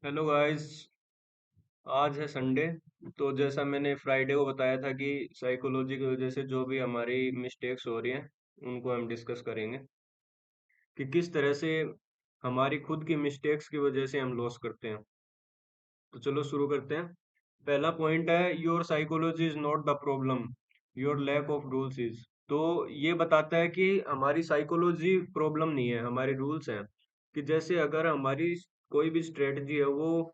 Hello guys. आज है Sunday. तो जैसा मैंने फ्राइडे को बताया था कि साइकोलॉजी की वजह से जो भी हमारी मिस्टेक्स हो रही हैं उनको हम डिस्कस करेंगे कि किस तरह से हमारी खुद की मिस्टेक्स की वजह से हम लॉस करते हैं। तो चलो शुरू करते हैं। पहला पॉइंट है your psychology is not the problem, your lack of rules is. तो ये बताता है कि हमारी साइकोलॉजी प्रॉब्लम नहीं है, हमारे रूल्स हैं। कि जैसे अगर हमारी कोई भी स्ट्रेटजी है वो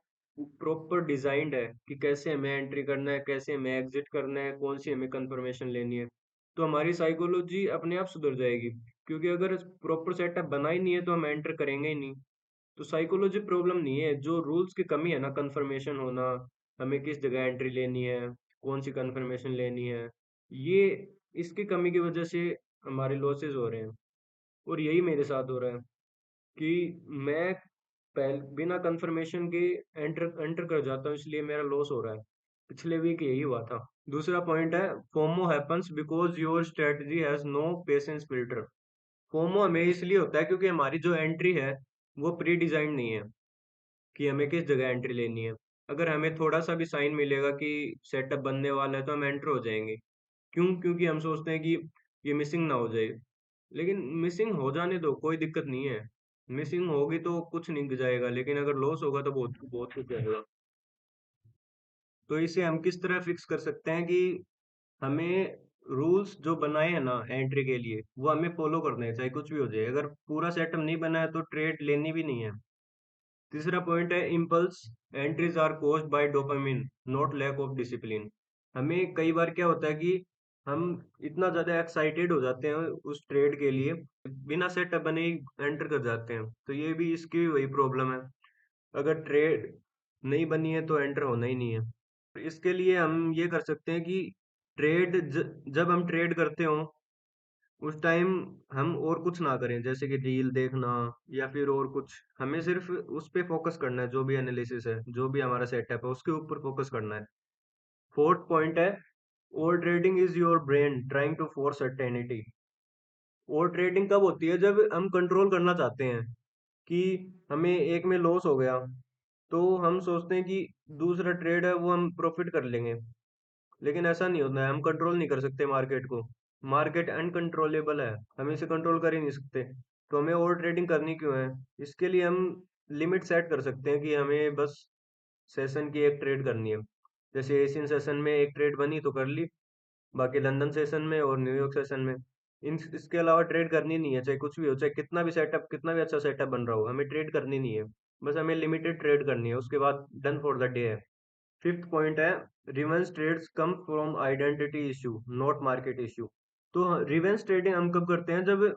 प्रॉपर डिजाइंड है कि कैसे हमें एंट्री करना है, कैसे हमें एग्जिट करना है, कौन सी हमें कंफर्मेशन लेनी है, तो हमारी साइकोलॉजी अपने आप सुधर जाएगी। क्योंकि अगर प्रॉपर सेटअप बना ही नहीं है तो हम एंटर करेंगे ही नहीं। तो साइकोलॉजी प्रॉब्लम नहीं है, जो रूल्स की कमी है ना, कंफर्मेशन होना, हमें किस जगह एंट्री लेनी है, कौन सी कंफर्मेशन लेनी है, ये इसकी कमी की वजह से हमारे लॉसेस हो रहे हैं। और यही मेरे साथ हो रहा है कि मैं बिना कंफर्मेशन के एंटर एंटर कर जाता हूँ, इसलिए मेरा लॉस हो रहा है। पिछले वीक यही हुआ था। दूसरा पॉइंट है FOMO happens because your strategy has no patience filter. FOMO हमें इसलिए होता है क्योंकि हमारी जो एंट्री है वो प्री डिजाइन नहीं है कि हमें किस जगह एंट्री लेनी है। अगर हमें थोड़ा सा भी साइन मिलेगा कि सेटअप बनने वाला है तो हम एंटर हो जाएंगे। क्यों? क्योंकि हम सोचते हैं कि ये मिसिंग ना हो जाए। लेकिन मिसिंग हो जाने दो, कोई दिक्कत नहीं है। मिसिंग होगी तो कुछ नहीं जाएगा, लेकिन अगर लॉस होगा तो बहुत बहुत कुछ जाएगा। तो इसे हम किस तरह फिक्स कर सकते हैं कि हमें रूल्स जो बनाए हैं ना एंट्री के लिए वो हमें फॉलो करने हैं, चाहे कुछ भी हो जाए। अगर पूरा सेटअप नहीं बना है तो ट्रेड लेनी भी नहीं है। तीसरा पॉइंट है impulse entries are caused by dopamine, not lack of discipline. हमें कई बार क्या होता है कि हम इतना ज्यादा एक्साइटेड हो जाते हैं उस ट्रेड के लिए, बिना सेटअप बने ही एंटर कर जाते हैं। तो ये भी इसकी वही प्रॉब्लम है। अगर ट्रेड नहीं बनी है तो एंटर होना ही नहीं है। इसके लिए हम ये कर सकते हैं कि जब हम ट्रेड करते हो उस टाइम हम और कुछ ना करें, जैसे कि रील देखना या फिर और कुछ। हमें सिर्फ उस पे फोकस करना है, जो भी एनालिसिस है, जो भी हमारा सेटअप है उसके ऊपर फोकस करना है। फोर्थ पॉइंट है overtrading is your brain trying to force certainty. Overtrading कब होती है? जब हम कंट्रोल करना चाहते हैं कि हमें एक में लॉस हो गया तो हम सोचते हैं कि दूसरा ट्रेड है वो हम प्रॉफिट कर लेंगे। लेकिन ऐसा नहीं होता है, हम कंट्रोल नहीं कर सकते मार्केट को। मार्केट अनकंट्रोलेबल है, हम इसे कंट्रोल कर ही नहीं सकते। तो हमें ओवर ट्रेडिंग करनी क्यों है? इसके लिए हम लिमिट सेट कर सकते हैं कि हमें बस सेशन की एक ट्रेड करनी है। जैसे एशियन सेशन में एक ट्रेड बनी तो कर ली, बाकी लंदन सेशन में और न्यूयॉर्क सेशन में इन इसके अलावा ट्रेड करनी नहीं है। चाहे कुछ भी हो, चाहे कितना भी सेटअप, कितना भी अच्छा सेटअप बन रहा हो, हमें ट्रेड करनी नहीं है। बस हमें लिमिटेड ट्रेड करनी है, उसके बाद डन फॉर द डे है। फिफ्थ पॉइंट है revenge trades come from identity issue, not market issue. तो रिवेंज ट्रेडिंग हम कब करते हैं? जब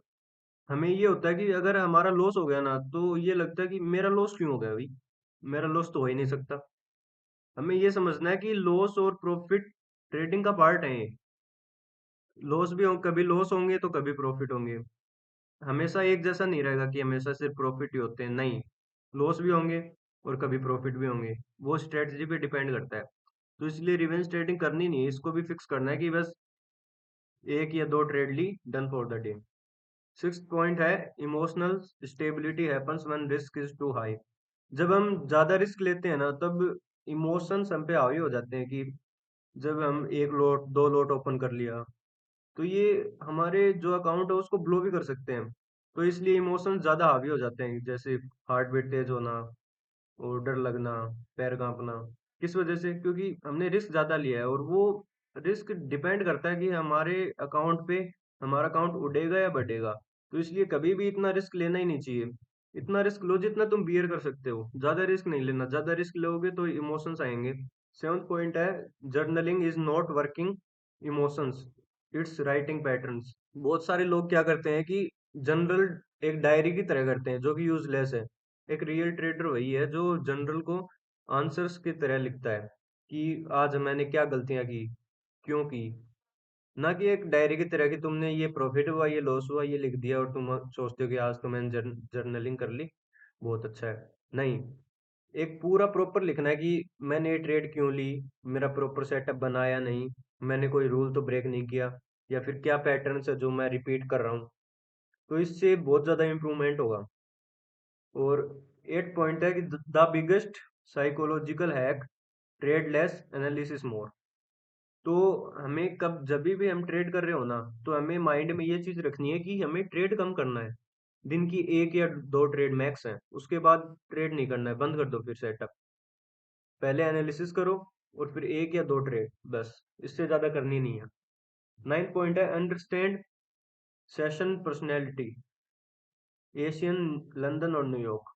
हमें ये होता है कि अगर हमारा लॉस हो गया ना तो ये लगता है कि मेरा लॉस क्यों हो गया भाई, मेरा लॉस तो हो ही नहीं सकता। हमें ये समझना है कि लॉस और प्रॉफिट ट्रेडिंग का पार्ट है ये। लॉस भी हो, कभी लॉस होंगे तो कभी प्रॉफिट होंगे। हमेशा एक जैसा नहीं रहेगा कि हमेशा सिर्फ प्रॉफिट ही होते हैं, नहीं। लॉस भी होंगे और कभी प्रॉफिट भी होंगे। वो स्ट्रेटजी पे डिपेंड करता है। तो इसलिए रिवेंज ट्रेडिंग करनी नहीं है, इसको भी फिक्स करना है कि बस एक या दो ट्रेड ली, done for the day. Sixth point है emotional stability happens when risk is too high. जब हम ज्यादा रिस्क लेते हैं ना तब इमोशंस हम पे हावी हो जाते हैं कि जब हम एक लोट दो लोट ओपन कर लिया तो ये हमारे जो अकाउंट है उसको ब्लो भी कर सकते हैं। तो इसलिए इमोशंस ज्यादा हावी हो जाते हैं, जैसे हार्ट बीट तेज होना और डर लगना, पैर कांपना। किस वजह से? क्योंकि हमने रिस्क ज्यादा लिया है और वो रिस्क डिपेंड करता है कि हमारे अकाउंट पे हमारा अकाउंट उड़ेगा या बढ़ेगा। तो इसलिए कभी भी इतना रिस्क लेना ही नहीं चाहिए। इतना रिस्क लो जितना तुम बियर कर सकते हो, ज्यादा रिस्क नहीं लेना। ज्यादा रिस्क लोगे तो इमोशंस आएंगे। सेवंथ पॉइंट है journaling is not working emotions, it's writing patterns. बहुत सारे लोग क्या करते हैं कि जनरल एक डायरी की तरह करते हैं जो कि यूजलेस है। एक रियल ट्रेडर वही है जो जनरल को आंसर्स की तरह लिखता है कि आज मैंने क्या गलतियां की, क्यों की। ना कि एक डायरी की तरह कि तुमने ये प्रॉफिट हुआ, ये लॉस हुआ, ये लिख दिया और तुम सोचते हो कि आज तो मैंने जर्नलिंग कर ली, बहुत अच्छा है। नहीं, एक पूरा प्रॉपर लिखना है कि मैंने ये ट्रेड क्यों ली, मेरा प्रॉपर सेटअप बनाया नहीं, मैंने कोई रूल तो ब्रेक नहीं किया, या फिर क्या पैटर्न्स है जो मैं रिपीट कर रहा हूँ। तो इससे बहुत ज्यादा इम्प्रूवमेंट होगा। और एट पॉइंट है कि the biggest psychological hack, trade less, analysis more. तो हमें कब जब भी हम ट्रेड कर रहे हो ना, तो हमें माइंड में ये चीज रखनी है कि हमें ट्रेड कम करना है। दिन की एक या दो ट्रेड मैक्स है, उसके बाद ट्रेड नहीं करना है, बंद कर दो फिर सेटअप। पहले एनालिसिस करो और फिर एक या दो ट्रेड, बस। इससे ज्यादा करनी नहीं है। 9 पॉइंट है, understand session personality, Asian, London और न्यूयॉर्क।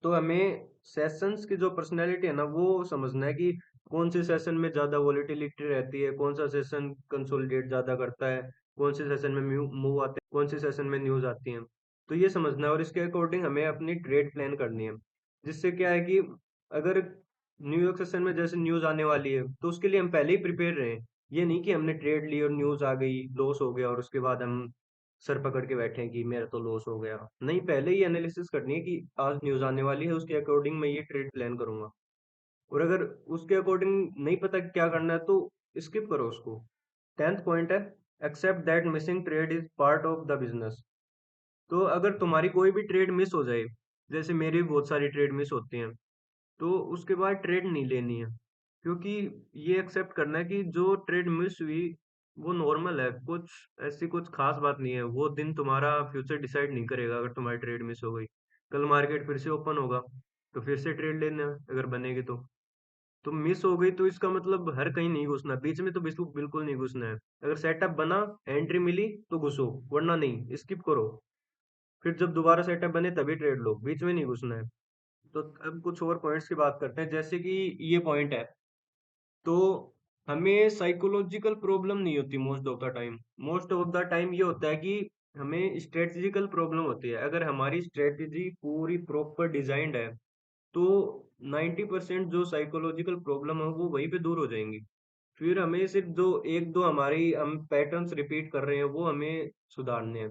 तो हमें सेशंस की जो पर्सनैलिटी है ना, वो समझना है कि कौन से सेशन में ज्यादा वोलेटिलिटी रहती है, कौन सा सेशन कंसोलिडेट ज्यादा करता है, कौन से सेशन में मूव आते हैं, कौन से सेशन में न्यूज आती हैं। तो ये समझना है और इसके अकॉर्डिंग हमें अपनी ट्रेड प्लान करनी है। जिससे क्या है कि अगर न्यूयॉर्क सेशन में जैसे न्यूज आने वाली है, तो उसके लिए हम पहले ही प्रिपेयर रहे। ये नहीं कि हमने ट्रेड ली और न्यूज आ गई, लॉस हो गया और उसके बाद हम सर पकड़ के बैठे हैं कि मेरा तो लॉस हो गया। नहीं, पहले ही एनालिसिस करनी है कि आज न्यूज आने वाली है, उसके अकॉर्डिंग मैं ये ट्रेड प्लान करूंगा। और अगर उसके अकॉर्डिंग नहीं पता क्या करना है, तो स्किप करो उसको। 10th पॉइंट है, accept that missing trade is part of the business. तो अगर तुम्हारी कोई भी ट्रेड मिस हो जाए, जैसे मेरी भी बहुत सारी ट्रेड मिस होती हैं, तो उसके बाद ट्रेड नहीं लेनी है। क्योंकि ये एक्सेप्ट करना है कि जो ट्रेड मिस हुई वो नॉर्मल है, कुछ ऐसी कुछ खास बात नहीं है। वो दिन तुम्हारा फ्यूचर डिसाइड नहीं करेगा। अगर तुम्हारी ट्रेड मिस हो गई, कल मार्केट फिर से ओपन होगा, तो फिर से ट्रेड लेना है अगर बनेगी तो मिस हो गई तो इसका मतलब हर कहीं नहीं घुसना, बीच में तो बिल्कुल बिल्कुल नहीं घुसना है। अगर सेटअप बना, एंट्री मिली तो घुसो, वरना नहीं, स्किप करो। फिर जब दोबारा सेटअप बने तभी ट्रेड लो, बीच में नहीं घुसना है। तो अब कुछ और पॉइंट्स की बात करते हैं, जैसे कि ये पॉइंट है। तो हमें साइकोलॉजिकल प्रॉब्लम नहीं होती most of the time. Most of the time ये होता है कि हमें स्ट्रेटेजिकल प्रॉब्लम होती है। अगर हमारी स्ट्रेटेजी पूरी प्रॉपर डिजाइंड है, तो 90% जो साइकोलॉजिकल प्रॉब्लम है वो वहीं पे दूर हो जाएंगी। फिर हमें सिर्फ जो एक दो हमारी हम पैटर्न्स रिपीट कर रहे हैं वो हमें सुधारने हैं।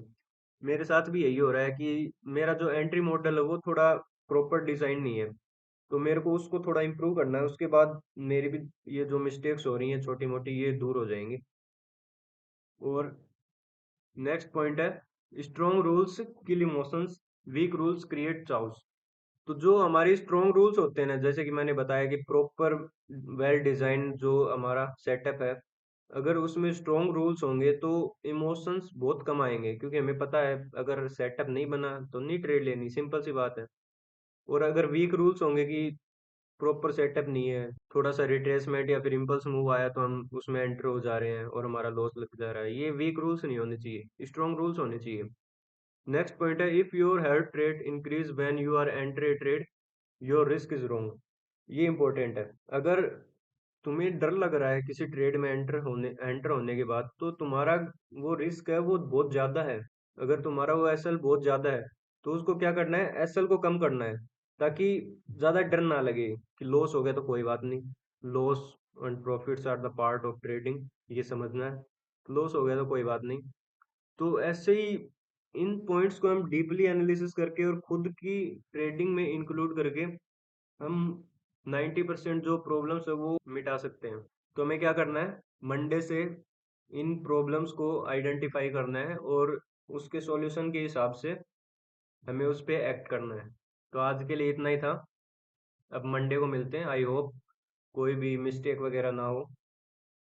मेरे साथ भी यही हो रहा है कि मेरा जो एंट्री मॉडल है वो थोड़ा प्रॉपर डिजाइन नहीं है। तो मेरे को उसको थोड़ा इम्प्रूव करना है, उसके बाद मेरी भी ये जो मिस्टेक्स हो रही हैं छोटी मोटी, ये दूर हो जाएंगी। और नेक्स्ट पॉइंट है, strong rules kill emotions, weak rules create chaos. तो जो हमारी स्ट्रॉन्ग रूल्स होते हैं ना, जैसे कि मैंने बताया कि प्रॉपर वेल डिजाइन जो हमारा सेटअप है, अगर उसमें स्ट्रॉन्ग रूल्स होंगे तो इमोशंस बहुत कम आएंगे। क्योंकि हमें पता है अगर सेटअप नहीं बना तो नहीं ट्रेड लेनी, सिंपल सी बात है। और अगर वीक रूल्स होंगे कि प्रॉपर सेटअप नहीं है, थोड़ा सा रिट्रेसमेंट या फिर इम्पल्स मूव आया तो हम उसमें एंटर हो जा रहे हैं और हमारा लॉस लग जा रहा है, ये वीक रूल्स नहीं होने चाहिए, स्ट्रॉन्ग रूल्स होने चाहिए। नेक्स्ट पॉइंट है, if your health trade increase when you are enter a trade, your risk is wrong. ये इंपॉर्टेंट है। अगर तुम्हें डर लग रहा है किसी ट्रेड में एंटर होने के बाद, तो तुम्हारा वो रिस्क है वो बहुत ज्यादा है। अगर तुम्हारा वो एसएल बहुत ज्यादा है, तो उसको क्या करना है, एसएल को कम करना है, ताकि ज्यादा डर ना लगे कि लॉस हो गया तो कोई बात नहीं। Loss and profits are the part of trading, ये समझना है। लॉस हो गया तो कोई बात नहीं। तो ऐसे ही इन पॉइंट्स को हम डीपली एनालिसिस करके और खुद की ट्रेडिंग में इंक्लूड करके हम 90% जो प्रॉब्लम्स है वो मिटा सकते हैं। तो हमें क्या करना है, मंडे से इन प्रॉब्लम्स को आइडेंटिफाई करना है और उसके सॉल्यूशन के हिसाब से हमें उस पे एक्ट करना है। तो आज के लिए इतना ही था। अब मंडे को मिलते हैं। आई होप कोई भी मिस्टेक वगैरह ना हो।